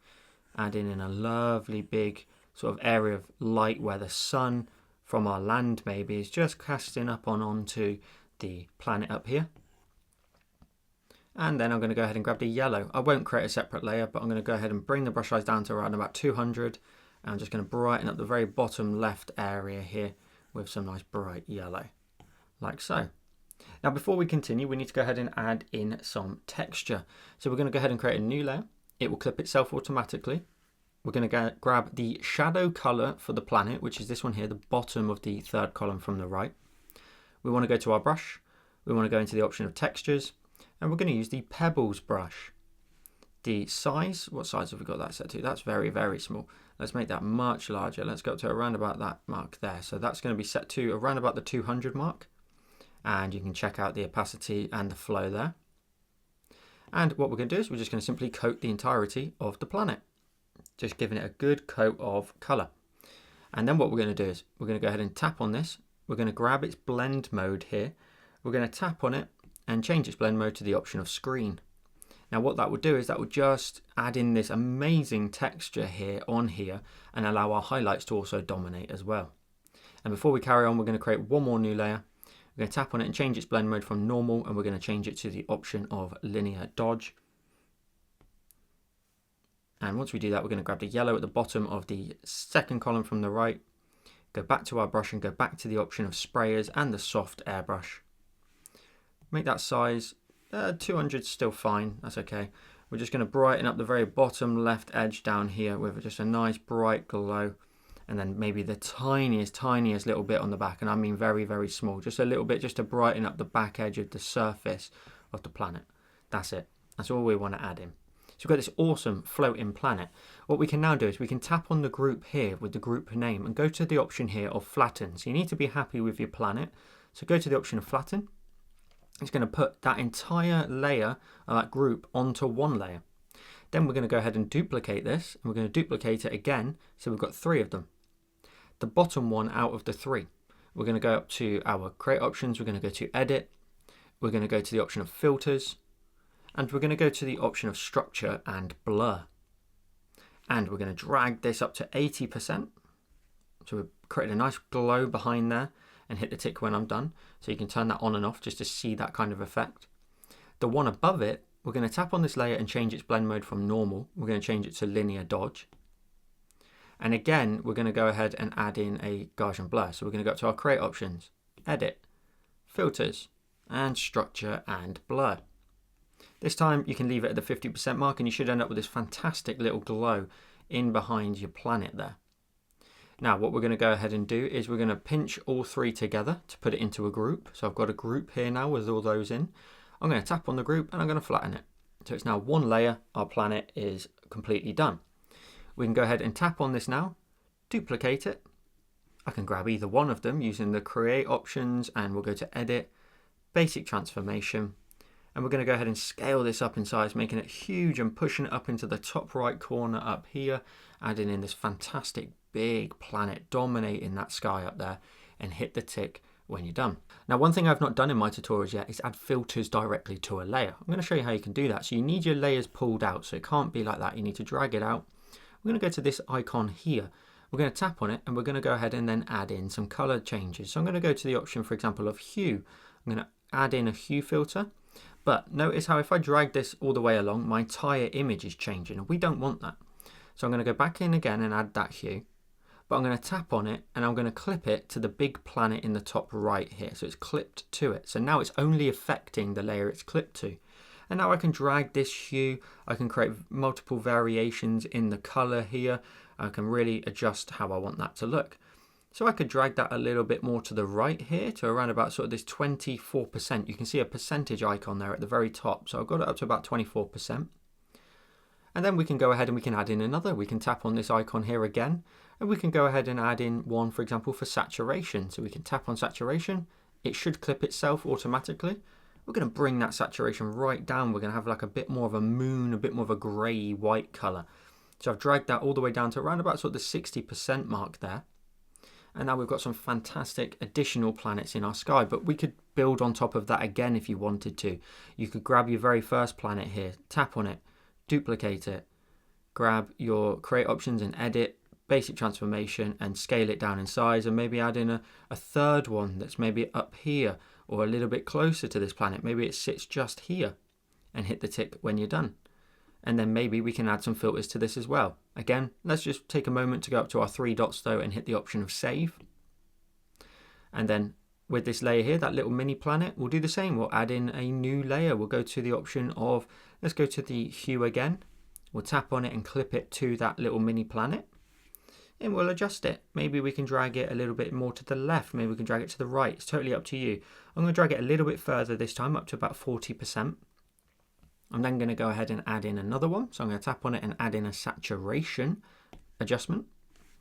Speaker 1: adding in a lovely big sort of area of light where the sun from our land maybe is just casting up onto the planet up here. And then I'm going to go ahead and grab the yellow. I won't create a separate layer, but I'm going to go ahead and bring the brush size down to around about 200. And I'm just going to brighten up the very bottom left area here with some nice bright yellow, like so. Now before we continue, we need to go ahead and add in some texture. So we're going to go ahead and create a new layer. It will clip itself automatically. We're going to grab the shadow color for the planet, which is this one here, the bottom of the third column from the right. We want to go to our brush. We want to go into the option of textures. And we're going to use the Pebbles brush. The size, what size have we got that set to? That's very, very small. Let's make that much larger. Let's go up to around about that mark there. So that's going to be set to around about the 200 mark. And you can check out the opacity and the flow there. And what we're going to do is we're just going to simply coat the entirety of the planet. Just giving it a good coat of color. And then what we're going to do is we're going to go ahead and tap on this. We're going to grab its blend mode here. We're going to tap on it and change its blend mode to the option of screen. Now what that would do is that would just add in this amazing texture here on here and allow our highlights to also dominate as well. And before we carry on, we're going to create one more new layer. We're going to tap on it and change its blend mode from normal, and we're going to change it to the option of linear dodge. And once we do that, we're going to grab the yellow at the bottom of the second column from the right, go back to our brush and go back to the option of sprayers and the soft airbrush. Make that size 200 is still fine, that's okay. We're just going to brighten up the very bottom left edge down here with just a nice bright glow, and then maybe the tiniest little bit on the back, and I mean very, very small, just a little bit just to brighten up the back edge of the surface of the planet. That's it, that's all we want to add in. So we've got this awesome floating planet. What we can now do is we can tap on the group here with the group name and go to the option here of flatten. So you need to be happy with your planet, so go to the option of flatten. It's going to put that entire layer of that group onto one layer. Then we're going to go ahead and duplicate this, and we're going to duplicate it again, so we've got 3 of them. The bottom one out of the 3. We're going to go up to our create options, we're going to go to edit, we're going to go to the option of filters, and we're going to go to the option of structure and blur. And we're going to drag this up to 80%. So we've created a nice glow behind there, and hit the tick when I'm done. So you can turn that on and off just to see that kind of effect. The one above it, we're going to tap on this layer and change its blend mode from normal. We're going to change it to linear dodge. And again, we're going to go ahead and add in a Gaussian blur. So we're going to go up to our create options, edit, filters, and structure and blur. This time you can leave it at the 50% mark, and you should end up with this fantastic little glow in behind your planet there. Now what we're going to go ahead and do is we're going to pinch all 3 together to put it into a group. So I've got a group here now with all those in. I'm going to tap on the group and I'm going to flatten it. So it's now one layer, our planet is completely done. We can go ahead and tap on this now, duplicate it. I can grab either one of them using the create options, and we'll go to edit, basic transformation, and we're going to go ahead and scale this up in size, making it huge and pushing it up into the top right corner up here, adding in this fantastic big planet dominating that sky up there, and hit the tick when you're done. Now one thing I've not done in my tutorials yet is add filters directly to a layer. I'm going to show you how you can do that. So you need your layers pulled out, so it can't be like that. You need to drag it out. We're going to go to this icon here. We're going to tap on it, and we're going to go ahead and then add in some color changes. So I'm going to go to the option, for example, of hue. I'm going to add in a hue filter. But notice how if I drag this all the way along, my entire image is changing, and we don't want that. So I'm going to go back in again and add that hue. But I'm going to tap on it, and I'm going to clip it to the big planet in the top right here. So it's clipped to it. So now it's only affecting the layer it's clipped to. And now I can drag this hue. I can create multiple variations in the color here. I can really adjust how I want that to look. So I could drag that a little bit more to the right here to around about sort of this 24%. You can see a percentage icon there at the very top. So I've got it up to about 24%. And then we can go ahead and we can add in another. We can tap on this icon here again, and we can go ahead and add in one, for example, for saturation. So we can tap on saturation. It should clip itself automatically. We're going to bring that saturation right down. We're going to have like a bit more of a moon, a bit more of a grey white color. So I've dragged that all the way down to around about sort of the 60% mark there. And now we've got some fantastic additional planets in our sky, but we could build on top of that again if you wanted to. You could grab your very first planet here, tap on it, duplicate it, grab your create options and edit, basic transformation, and scale it down in size, and maybe add in a third one that's maybe up here or a little bit closer to this planet. Maybe it sits just here, and hit the tick when you're done. And then maybe we can add some filters to this as well. Again, let's just take a moment to go up to our 3 dots though and hit the option of save. And then with this layer here, that little mini planet, we'll do the same. We'll add in a new layer. We'll go to the option of, let's go to the hue again. We'll tap on it and clip it to that little mini planet. And we'll adjust it. Maybe we can drag it a little bit more to the left. Maybe we can drag it to the right. It's totally up to you. I'm going to drag it a little bit further this time, up to about 40%. I'm then going to go ahead and add in another one. So I'm going to tap on it and add in a saturation adjustment.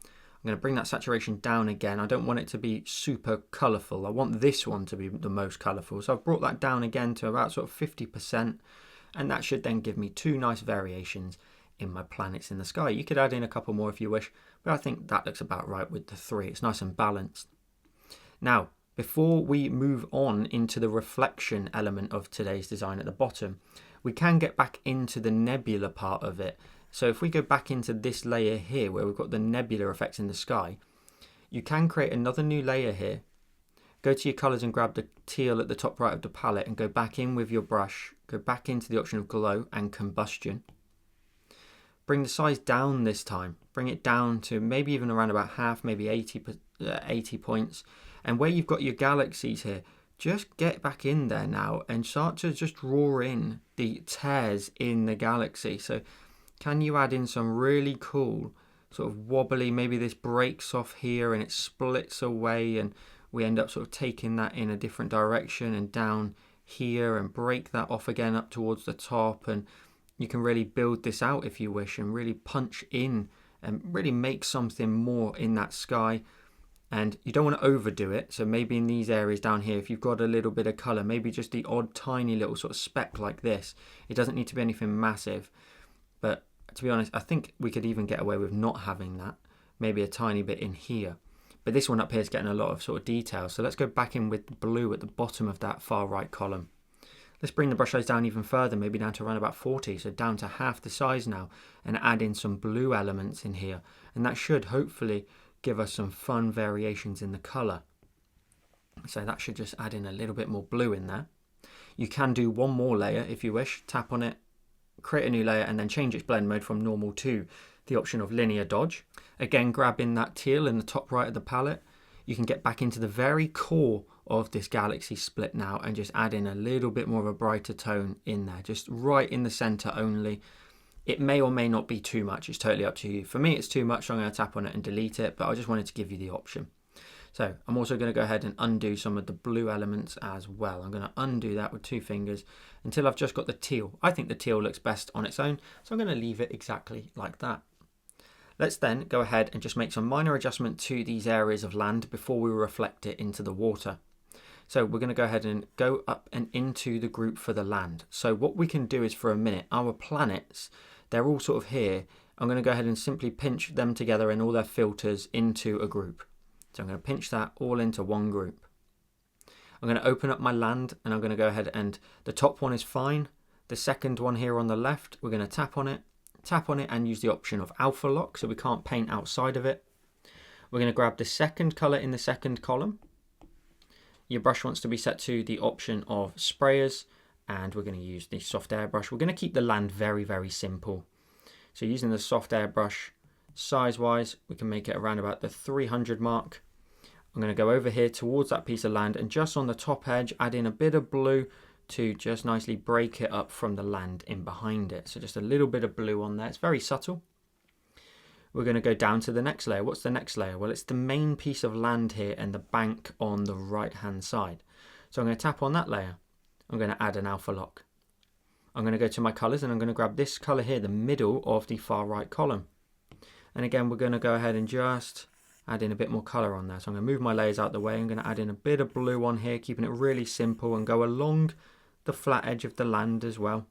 Speaker 1: I'm going to bring that saturation down again. I don't want it to be super colourful. I want this one to be the most colourful. So I've brought that down again to about sort of 50%. And that should then give me 2 nice variations in my planets in the sky. You could add in a couple more if you wish, but I think that looks about right with the 3. It's nice and balanced. Now, before we move on into the reflection element of today's design at the bottom, we can get back into the nebula part of it. So if we go back into this layer here where we've got the nebula effects in the sky, you can create another new layer here. Go to your colors and grab the teal at the top right of the palette and go back in with your brush. Go back into the option of glow and combustion. Bring the size down this time. Bring it down to maybe even around about half, maybe 80 points. And where you've got your galaxies here, just get back in there now and start to just draw in the tears in the galaxy. So can you add in some really cool sort of wobbly, maybe this breaks off here and it splits away and we end up sort of taking that in a different direction and down here and break that off again up towards the top. And you can really build this out if you wish and really punch in and really make something more in that sky. And you don't want to overdo it. So maybe in these areas down here, if you've got a little bit of color, maybe just the odd tiny little sort of speck like this. It doesn't need to be anything massive. but to be honest, I think we could even get away with not having that, maybe a tiny bit in here. But this one up here is getting a lot of sort of detail. So let's go back in with blue at the bottom of that far right column. Let's bring the brush size down even further, maybe down to around about 40, so down to half the size now, and add in some blue elements in here. And that should hopefully give us some fun variations in the colour. So that should just add in a little bit more blue in there. You can do one more layer if you wish, tap on it, create a new layer, and then change its blend mode from normal to the option of linear dodge. Again, grab in that teal in the top right of the palette. You can get back into the very core of this galaxy split now and just add in a little bit more of a brighter tone in there, just right in the center only. It may or may not be too much, it's totally up to you. For me it's too much, so I'm going to tap on it and delete it, but I just wanted to give you the option. So I'm also going to go ahead and undo some of the blue elements as well. I'm going to undo that with 2 fingers until I've just got the teal. I think the teal looks best on its own, so I'm going to leave it exactly like that. Let's then go ahead and just make some minor adjustment to these areas of land before we reflect it into the water. So we're going to go ahead and go up and into the group for the land. So what we can do is, for a minute, our planets, they're all sort of here. I'm going to go ahead and simply pinch them together and all their filters into a group. So I'm going to pinch that all into one group. I'm going to open up my land and I'm going to go ahead and the top one is fine. The second one here on the left, we're going to tap on it and use the option of alpha lock so we can't paint outside of it. We're going to grab the second color in the second column. Your brush wants to be set to the option of sprayers, and we're going to use the soft airbrush. We're going to keep the land very, very simple. So using the soft airbrush, size wise, we can make it around about the 300 mark. I'm going to go over here towards that piece of land and just on the top edge add in a bit of blue to just nicely break it up from the land in behind it. So just a little bit of blue on there. It's very subtle. We're going to go down to the next layer. What's the next layer? Well, it's the main piece of land here and the bank on the right hand side. So I'm going to tap on that layer. I'm going to add an alpha lock. I'm going to go to my colors and I'm going to grab this color here, the middle of the far right column. And again, we're going to go ahead and just add in a bit more color on there. So I'm going to move my layers out the way. I'm going to add in a bit of blue on here, keeping it really simple, and go along the flat edge of the land as well,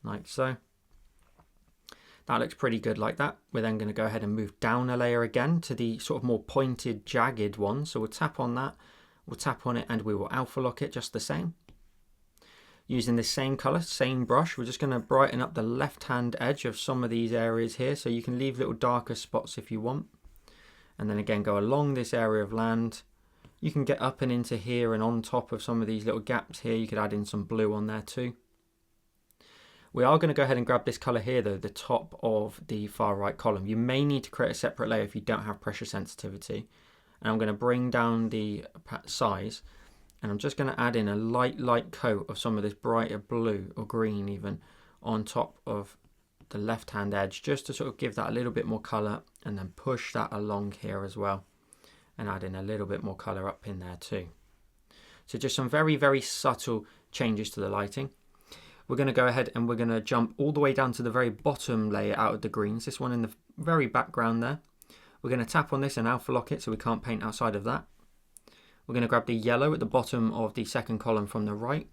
Speaker 1: like so. That looks pretty good like that. We're then going to go ahead and move down a layer again to the sort of more pointed, jagged one. So we'll tap on that, we'll tap on it, and we will alpha lock it just the same. Using the same color, same brush, we're just going to brighten up the left-hand edge of some of these areas here. So you can leave little darker spots if you want. And then again, go along this area of land. You can get up and into here and on top of some of these little gaps here. You could add in some blue on there too. We are going to go ahead and grab this color here though, the top of the far right column. You may need to create a separate layer if you don't have pressure sensitivity. And I'm going to bring down the size, and I'm just going to add in a light coat of some of this brighter blue or green even on top of the left hand edge, just to sort of give that a little bit more color, and then push that along here as well and add in a little bit more color up in there too. So just some very, very subtle changes to the lighting. We're going to go ahead and we're going to jump all the way down to the very bottom layer out of the greens, this one in the very background there. We're going to tap on this and alpha lock it so we can't paint outside of that. We're going to grab the yellow at the bottom of the second column from the right,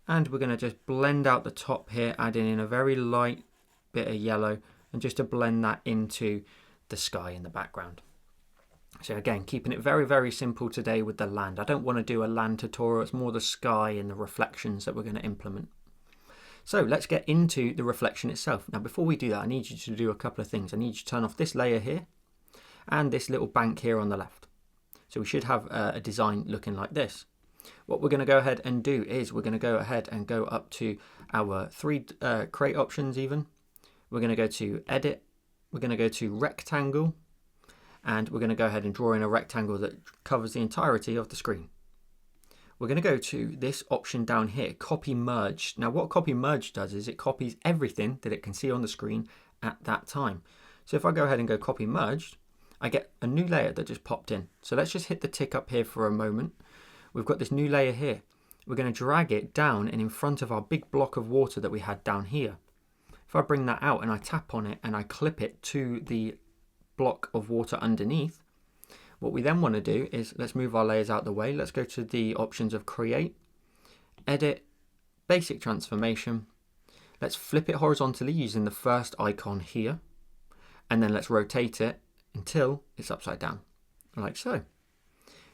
Speaker 1: and we're going to just blend out the top here, adding in a very light bit of yellow, and just to blend that into the sky in the background. So again, keeping it very, very simple today with the land. I don't want to do a land tutorial, it's more the sky and the reflections that we're going to implement. So let's get into the reflection itself. Now before we do that, I need you to do a couple of things. I need you to turn off this layer here and this little bank here on the left. So we should have a design looking like this. What we're going to go ahead and do is we're going to go ahead and go up to our three create options even. We're going to go to edit, we're going to go to rectangle, and we're going to go ahead and draw in a rectangle that covers the entirety of the screen. We're going to go to this option down here, copy merge. Now what copy merge does is it copies everything that it can see on the screen at that time. So if I go ahead and go copy merged, I get a new layer that just popped in. So let's just hit the tick up here for a moment. We've got this new layer here. We're going to drag it down and in front of our big block of water that we had down here. If I bring that out and I tap on it and I clip it to the block of water underneath, what we then want to do is let's move our layers out the way. Let's go to the options of create, edit, basic transformation. Let's flip it horizontally using the first icon here, and then let's rotate it until it's upside down, like so.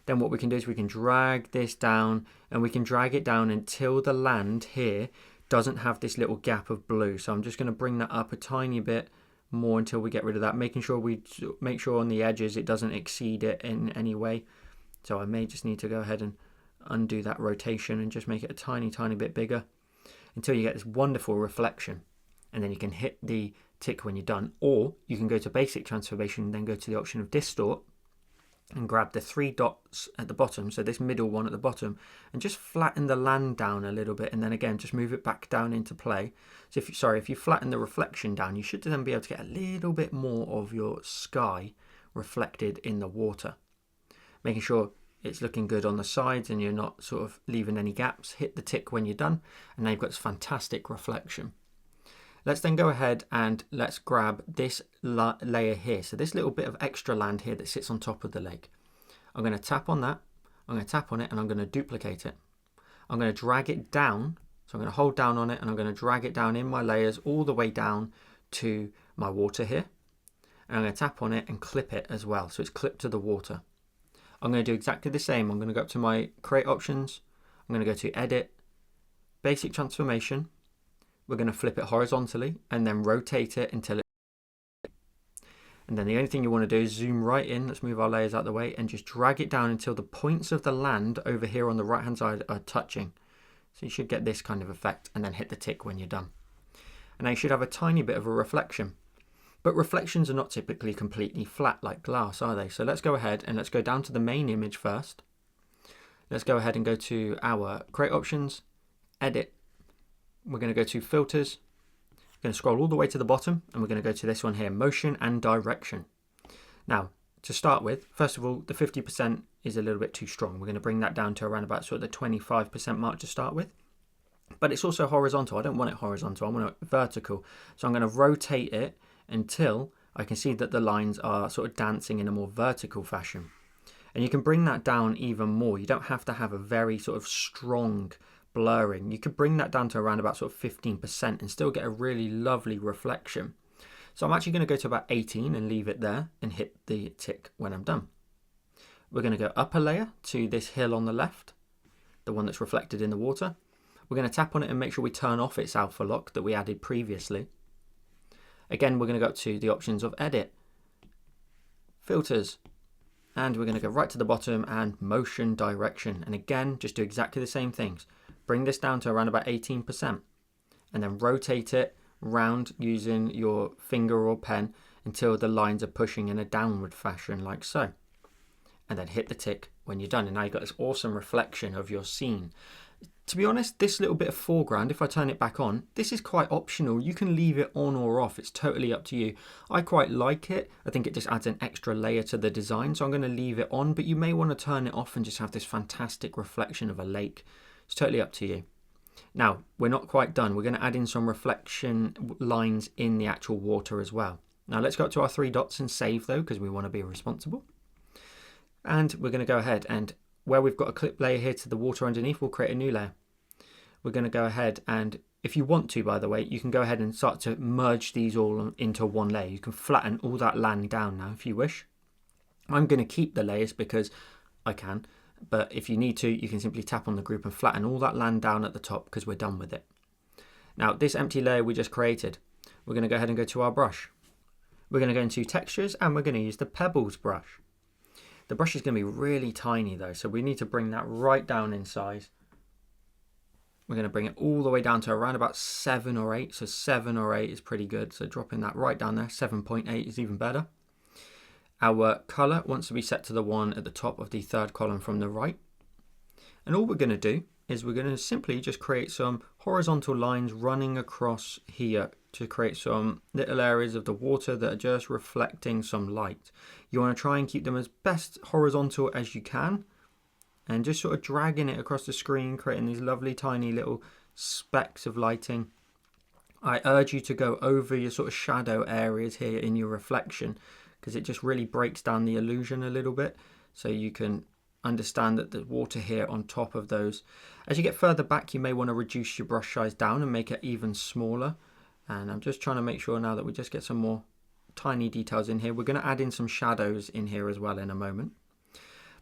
Speaker 1: Then what we can do is we can drag this down, and we can drag it down until the land here doesn't have this little gap of blue. So I'm just going to bring that up a tiny bit more until we get rid of that, making sure we make sure on the edges it doesn't exceed it in any way. So I may just need to go ahead and undo that rotation and just make it a tiny bit bigger until you get this wonderful reflection. And then you can hit the tick when you're done, or you can go to basic transformation and then go to the option of distort and grab the 3 dots at the bottom, so this middle one at the bottom, and just flatten the land down a little bit, and then again just move it back down into play. So if you flatten the reflection down, you should then be able to get a little bit more of your sky reflected in the water, making sure it's looking good on the sides and you're not sort of leaving any gaps. Hit the tick when you're done, and now you've got this fantastic reflection. Let's then go ahead and let's grab this layer here. So this little bit of extra land here that sits on top of the lake. I'm going to tap on that, I'm going to tap on it, and I'm going to duplicate it. I'm going to drag it down. So I'm going to hold down on it, and I'm going to drag it down in my layers all the way down to my water here. And I'm going to tap on it and clip it as well, so it's clipped to the water. I'm going to do exactly the same. I'm going to go up to my create options. I'm going to go to edit, basic transformation. We're going to flip it horizontally and then rotate it until it. And then the only thing you want to do is zoom right in. Let's move our layers out of the way and just drag it down until the points of the land over here on the right hand side are touching. So you should get this kind of effect, and then hit the tick when you're done. And now you should have a tiny bit of a reflection. But reflections are not typically completely flat like glass, are they? So let's go ahead and let's go down to the main image first. Let's go ahead and go to our create options, edit. We're going to go to filters. We're going to scroll all the way to the bottom, and we're going to go to this one here, motion and direction. Now, to start with, first of all, the 50% is a little bit too strong. We're going to bring that down to around about sort of the 25% mark to start with. But it's also horizontal. I don't want it horizontal. I want it vertical. So I'm going to rotate it until I can see that the lines are sort of dancing in a more vertical fashion. And you can bring that down even more. You don't have to have a very sort of strong blurring. You could bring that down to around about sort of 15% and still get a really lovely reflection. So I'm actually going to go to about 18 and leave it there and hit the tick when I'm done. We're going to go up a layer to this hill on the left, the one that's reflected in the water. We're going to tap on it and make sure we turn off its alpha lock that we added previously. Again, we're going to go up to the options of edit, filters, and we're going to go right to the bottom and motion direction. And again, just do exactly the same things. Bring this down to around about 18% and then rotate it round using your finger or pen until the lines are pushing in a downward fashion like so. And then hit the tick when you're done. And now you've got this awesome reflection of your scene. To be honest, this little bit of foreground, if I turn it back on, this is quite optional. You can leave it on or off. It's totally up to you. I quite like it. I think it just adds an extra layer to the design. So I'm going to leave it on, but you may want to turn it off and just have this fantastic reflection of a lake. It's totally up to you. Now, we're not quite done. We're going to add in some reflection lines in the actual water as well. Now let's go up to our 3 dots and save though, because we want to be responsible. And we're going to go ahead and where we've got a clip layer here to the water underneath, we'll create a new layer. We're going to go ahead and if you want to, by the way, you can go ahead and start to merge these all into one layer. You can flatten all that land down now if you wish. I'm going to keep the layers because I can, but if you need to, you can simply tap on the group and flatten all that land down at the top because we're done with it. Now, this empty layer we just created, we're going to go ahead and go to our brush. We're going to go into textures and we're going to use the pebbles brush. The brush is going to be really tiny though, so we need to bring that right down in size. We're going to bring it all the way down to around about 7 or 8. So 7 or 8 is pretty good. So dropping that right down there, 7.8 is even better. Our color wants to be set to the one at the top of the 3rd column from the right. And all we're going to do is we're going to simply just create some horizontal lines running across here to create some little areas of the water that are just reflecting some light. You want to try and keep them as best horizontal as you can and just sort of dragging it across the screen, creating these lovely tiny little specks of lighting. I urge you to go over your sort of shadow areas here in your reflection because it just really breaks down the illusion a little bit. So you can understand that the water here on top of those. As you get further back, you may want to reduce your brush size down and make it even smaller. And I'm just trying to make sure now that we just get some more tiny details in here. We're going to add in some shadows in here as well in a moment.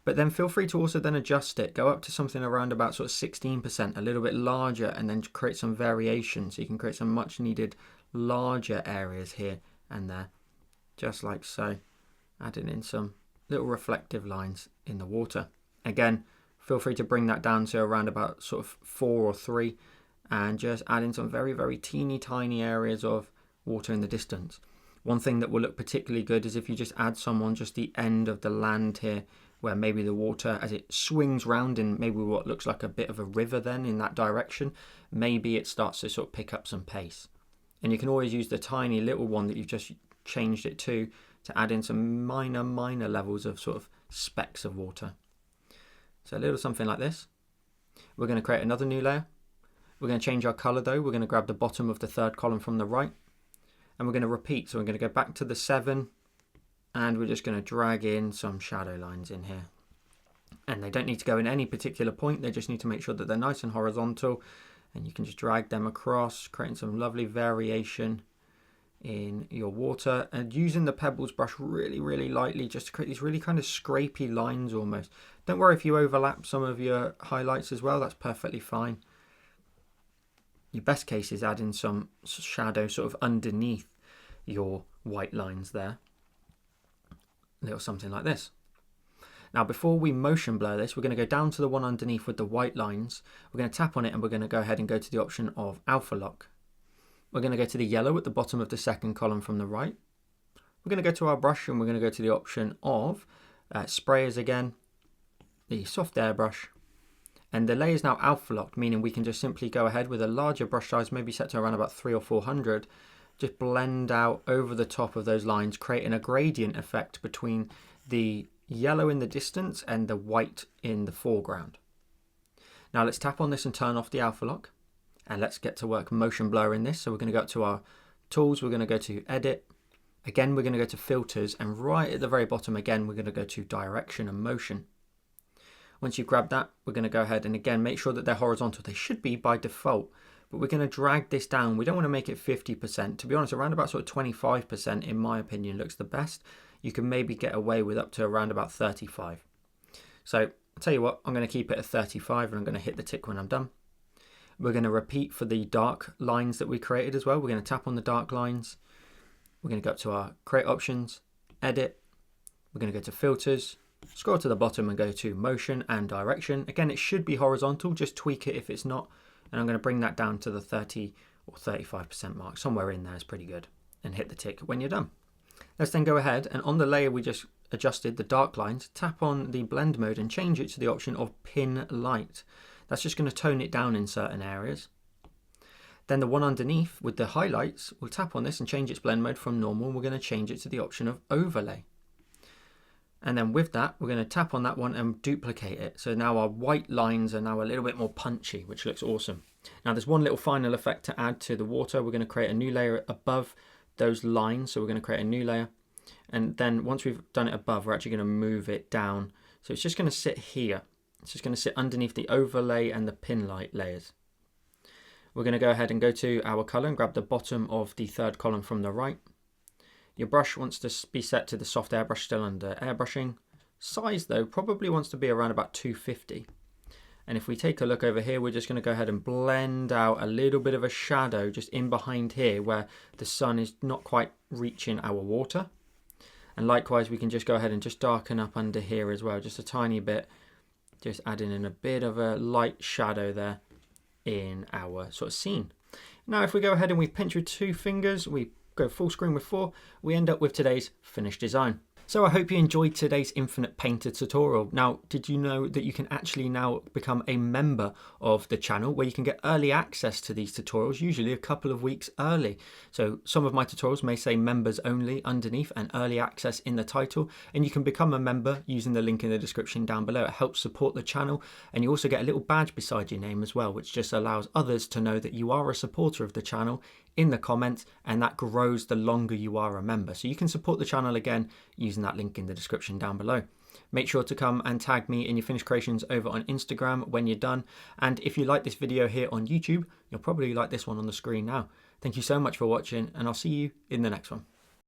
Speaker 1: But then feel free to also then adjust it. Go up to something around about sort of 16%, a little bit larger, and then create some variation. So you can create some much needed larger areas here and there, just like so. Adding in some little reflective lines in the water. Again, feel free to bring that down to around about sort of 4 or 3, and just add in some very, very teeny tiny areas of water in the distance. One thing that will look particularly good is if you just add some on just the end of the land here, where maybe the water, as it swings round in maybe what looks like a bit of a river then in that direction, maybe it starts to sort of pick up some pace. And you can always use the tiny little one that you've just changed it to add in some minor levels of sort of specks of water. So a little something like this. We're going to create another new layer. We're going to change our color though. We're going to grab the bottom of the third column from the right, and we're going to repeat. So we're going to go back to the 7, and we're just going to drag in some shadow lines in here. And they don't need to go in any particular point. They just need to make sure that they're nice and horizontal, and you can just drag them across, creating some lovely variation in your water, and using the pebbles brush really lightly just to create these really kind of scrapey lines almost. Don't worry if you overlap some of your highlights as well, that's perfectly fine. Your best case is adding some shadow sort of underneath your white lines there. A little something like this. Now before we motion blur this, we're going to go down to the one underneath with the white lines. We're going to tap on it, and we're going to go ahead and go to the option of alpha lock. We're going to go to the yellow at the bottom of the second column from the right. We're going to go to our brush, and we're going to go to the option of sprayers again, the soft airbrush, and the layer is now alpha locked, meaning we can just simply go ahead with a larger brush size, maybe set to around about 300 or 400, just blend out over the top of those lines, creating a gradient effect between the yellow in the distance and the white in the foreground. Now let's tap on this and turn off the alpha lock. And let's get to work motion blurring this. So we're going to go up to our tools, we're going to go to edit. Again, we're going to go to filters, and right at the very bottom again, we're going to go to direction and motion. Once you've grabbed that, we're going to go ahead and again, make sure that they're horizontal. They should be by default, but we're going to drag this down. We don't want to make it 50%. To be honest, around about sort of 25% in my opinion looks the best. You can maybe get away with up to around about 35. So I'll tell you what, I'm going to keep it at 35, and I'm going to hit the tick when I'm done. We're going to repeat for the dark lines that we created as well. We're going to tap on the dark lines. We're going to go up to our create options, edit. We're going to go to filters, scroll to the bottom and go to motion and direction. Again, it should be horizontal, just tweak it if it's not. And I'm going to bring that down to the 30 or 35% mark. Somewhere in there is pretty good. And hit the tick when you're done. Let's then go ahead, and on the layer we just adjusted, the dark lines, tap on the blend mode and change it to the option of pin light. That's just going to tone it down in certain areas. Then the one underneath with the highlights, we'll tap on this and change its blend mode from normal. We're going to change it to the option of overlay. And then with that, we're going to tap on that one and duplicate it. So now our white lines are now a little bit more punchy, which looks awesome. Now there's one little final effect to add to the water. We're going to create a new layer above those lines. So we're going to create a new layer. And then once we've done it above, we're actually going to move it down. So it's just going to sit here. It's just going to sit underneath the overlay and the pin light layers. We're going to go ahead and go to our color and grab the bottom of the third column from the right. Your brush wants to be set to the soft airbrush, still under airbrushing. Size though probably wants to be around about 250. And if we take a look over here, we're just going to go ahead and blend out a little bit of a shadow just in behind here where the sun is not quite reaching our water. And likewise, we can just go ahead and just darken up under here as well, just a tiny bit. Just adding in a bit of a light shadow there in our sort of scene. Now, if we go ahead and we pinch with 2 fingers, we go full screen with 4, we end up with today's finished design. So I hope you enjoyed today's Infinite Painter tutorial. Now, did you know that you can actually now become a member of the channel where you can get early access to these tutorials, usually a couple of weeks early. So some of my tutorials may say members only underneath and early access in the title, and you can become a member using the link in the description down below. It helps support the channel, and you also get a little badge beside your name as well, which just allows others to know that you are a supporter of the channel in the comments, and that grows the longer you are a member. So you can support the channel again using using that link in the description down below. Make sure to come and tag me in your finished creations over on Instagram when you're done. And if you like this video here on YouTube, you'll probably like this one on the screen now. Thank you so much for watching, and I'll see you in the next one.